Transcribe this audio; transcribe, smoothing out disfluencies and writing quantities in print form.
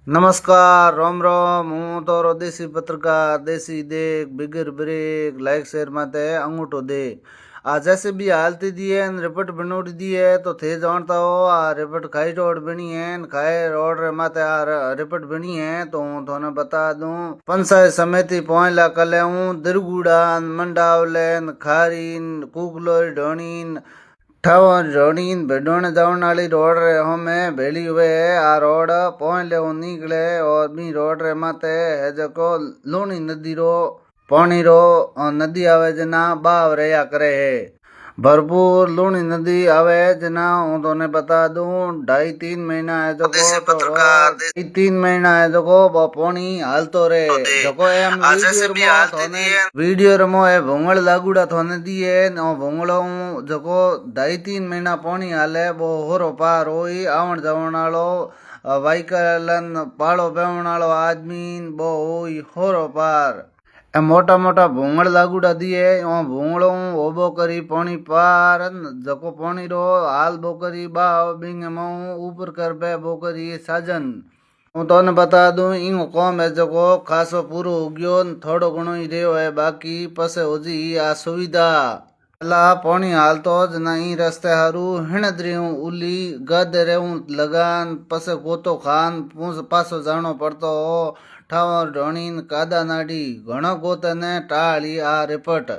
नमस्कार राम राम हूँ तारो देसी पत्रकार देसी देख बिगर ब्रेक लाइक शेयर माते अंगूठो दे आ जैसे भी हालती दी है रिपोर्ट बनोड़ी दी है तो थे जानता हो आ रिपोर्ट खाई रोड बनी है खाए रोड रे माते आ रिपोर्ट बनी है तो हूँ थोने बता दूं पंचायत समिति पहुंचला कले हूँ दिरगुड़ा मंडावलेन खारीन कुगलोई ढोणीन ठावर जोड़ीन भेडोन जावन वाली रोड रे हमें भेली हुए है आ रोड पहुंच ले निकले और बी रोड रे माते है जको लूणी नदी रो पानी रो नदी आवे जना बाव रहा करे है भरपूर लूणी नदी आवे जना हूँ तोने बता दूं 2.5-3 महीना है जको पत्रकार 3 महीना है जको वो पानी हालतो रे जको एम वीडियो रमो है भोंगल लागूड़ा थोने दिए न भोंगलो जको 2.5-3 महीना पानी हाले वो होरो पार होई आवण जावण वालो वाइकलन पाड़ो बेवण वालो आदमी वो होई होरो पार मोटा मोटा भूंगड़ लागूड़ा दिए भूंगड़ो ओबो करी पानी पार जको पानी रो हाल बो करी बाव बिंग ऊपर कर बे बो करी साजन हूँ तोने बता दूं इंगो कॉम है जको खासो पूरो हो गयो थोड़ो घणो ही रह्यो है बाकी पसे हो जी आ सुविधा ला पानी हाल तो जना ई रस्ते हारू हिणद रहूं उली गद रहूं लगान पसे गोतो खान पासो जानो पड़तो हो ठावर ढोणीन कादा नाडी घणो गोतने टाळी आ रिपोर्ट।